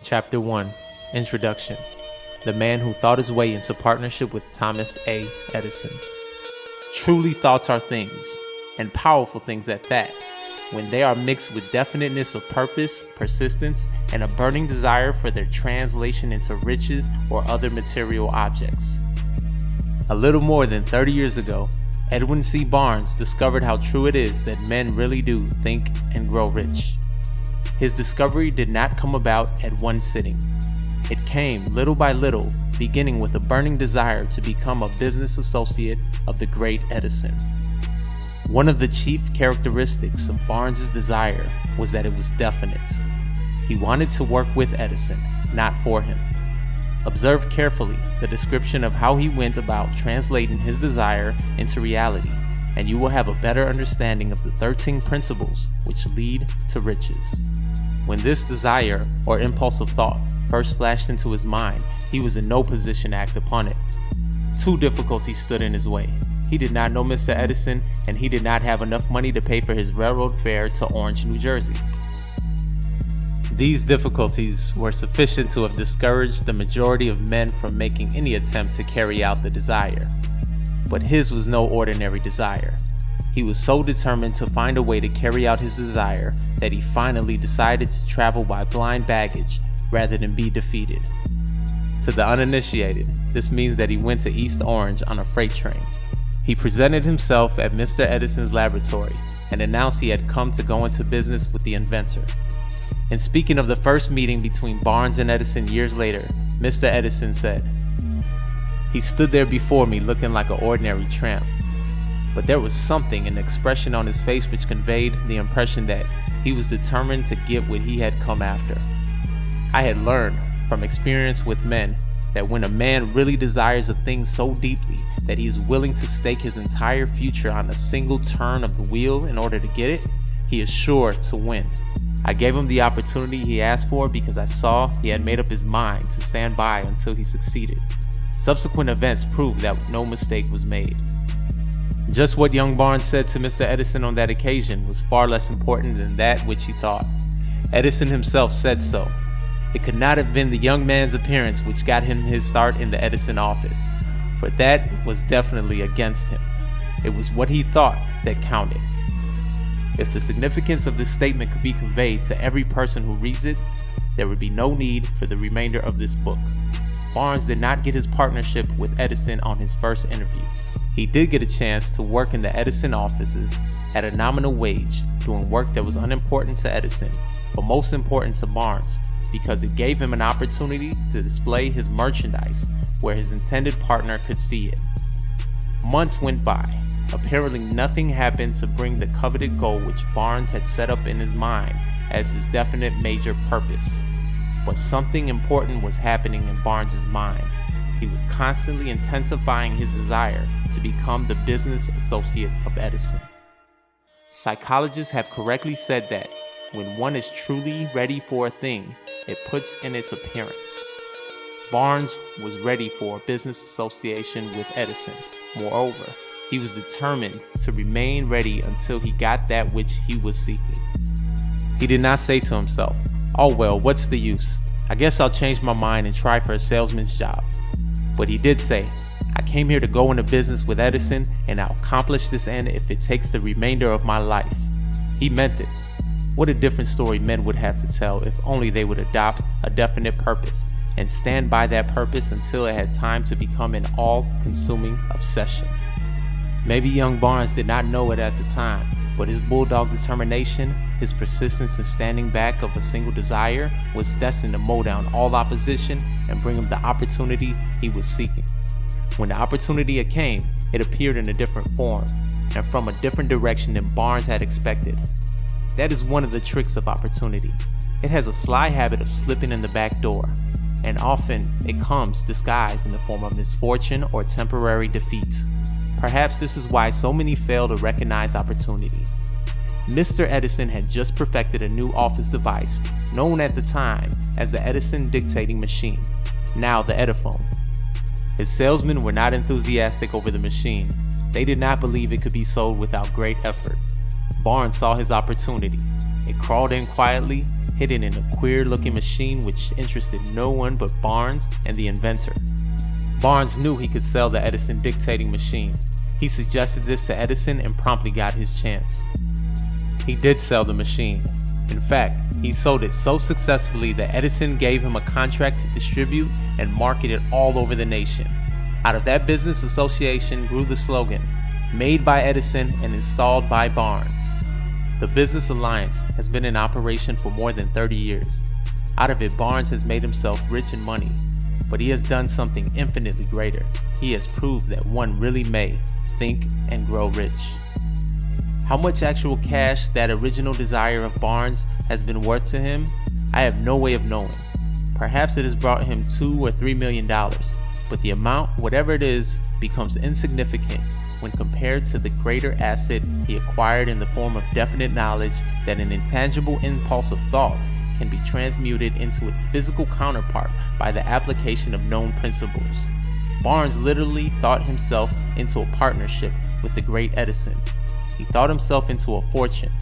Chapter 1 Introduction. The man who thought his way into partnership with Thomas A. Edison. Truly, thoughts are things, and powerful things at that, when they are mixed with definiteness of purpose, persistence, and a burning desire for their translation into riches or other material objects. A little more than 30 years ago, Edwin C. Barnes discovered how true it is that men really do think and grow rich. His discovery did not come about at one sitting. It came little by little, beginning with a burning desire to become a business associate of the great Edison. One of the chief characteristics of Barnes's desire was that it was definite. He wanted to work with Edison, not for him. Observe carefully the description of how he went about translating his desire into reality, and you will have a better understanding of the 13 principles which lead to riches. When this desire or impulse of thought first flashed into his mind, he was in no position to act upon it. Two difficulties stood in his way. He did not know Mr. Edison, and he did not have enough money to pay for his railroad fare to Orange, New Jersey. These difficulties were sufficient to have discouraged the majority of men from making any attempt to carry out the desire. But his was no ordinary desire. He was so determined to find a way to carry out his desire that he finally decided to travel by blind baggage rather than be defeated. To the uninitiated, this means that he went to East Orange on a freight train. He presented himself at Mr. Edison's laboratory and announced he had come to go into business with the inventor. In speaking of the first meeting between Barnes and Edison years later, Mr. Edison said, "He stood there before me looking like an ordinary tramp. But there was something in the expression on his face which conveyed the impression that he was determined to get what he had come after. I had learned from experience with men that when a man really desires a thing so deeply that he is willing to stake his entire future on a single turn of the wheel in order to get it, he is sure to win. I gave him the opportunity he asked for because I saw he had made up his mind to stand by until he succeeded. Subsequent events proved that no mistake was made." Just what young Barnes said to Mr. Edison on that occasion was far less important than that which he thought. Edison himself said so. It could not have been the young man's appearance which got him his start in the Edison office, for that was definitely against him. It was what he thought that counted. If the significance of this statement could be conveyed to every person who reads it, there would be no need for the remainder of this book. Barnes did not get his partnership with Edison on his first interview. He did get a chance to work in the Edison offices at a nominal wage, doing work that was unimportant to Edison, but most important to Barnes, because it gave him an opportunity to display his merchandise where his intended partner could see it. Months went by. Apparently nothing happened to bring the coveted goal which Barnes had set up in his mind as his definite major purpose. But something important was happening in Barnes's mind. He was constantly intensifying his desire to become the business associate of Edison. Psychologists have correctly said that when one is truly ready for a thing, it puts in its appearance. Barnes was ready for a business association with Edison. Moreover, he was determined to remain ready until he got that which he was seeking. He did not say to himself, "Oh well, what's the use? I guess I'll change my mind and try for a salesman's job." But he did say, "I came here to go into business with Edison, and I'll accomplish this end if it takes the remainder of my life." He meant it. What a different story men would have to tell if only they would adopt a definite purpose and stand by that purpose until it had time to become an all-consuming obsession. Maybe young Barnes did not know it at the time, but his bulldog determination, his persistence in standing back of a single desire, was destined to mow down all opposition and bring him the opportunity he was seeking. When the opportunity came, it appeared in a different form, and from a different direction than Barnes had expected. That is one of the tricks of opportunity. It has a sly habit of slipping in the back door, and often it comes disguised in the form of misfortune or temporary defeat. Perhaps this is why so many fail to recognize opportunity. Mr. Edison had just perfected a new office device known at the time as the Edison dictating machine, now the Ediphone. His salesmen were not enthusiastic over the machine. They did not believe it could be sold without great effort. Barnes saw his opportunity. It crawled in quietly, hidden in a queer-looking machine which interested no one but Barnes and the inventor. Barnes knew he could sell the Edison dictating machine. He suggested this to Edison and promptly got his chance. He did sell the machine. In fact, he sold it so successfully that Edison gave him a contract to distribute and market it all over the nation. Out of that business association grew the slogan, "Made by Edison and installed by Barnes." The business alliance has been in operation for more than 30 years. Out of it, Barnes has made himself rich in money, but he has done something infinitely greater. He has proved that one really may think and grow rich. How much actual cash that original desire of Barnes has been worth to him, I have no way of knowing. Perhaps it has brought him $2 or $3 million, but the amount, whatever it is, becomes insignificant when compared to the greater asset he acquired in the form of definite knowledge that an intangible impulse of thought can be transmuted into its physical counterpart by the application of known principles. Barnes literally thought himself into a partnership with the great Edison. He thought himself into a fortune.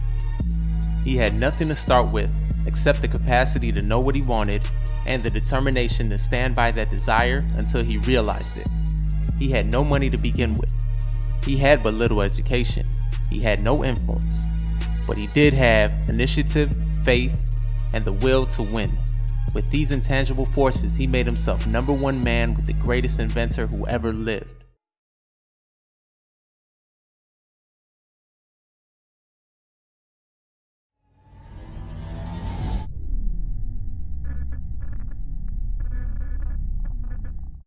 He had nothing to start with except the capacity to know what he wanted and the determination to stand by that desire until he realized it. He had no money to begin with. He had but little education. He had no influence. But he did have initiative, faith, and the will to win. With these intangible forces, he made himself #1 man with the greatest inventor who ever lived.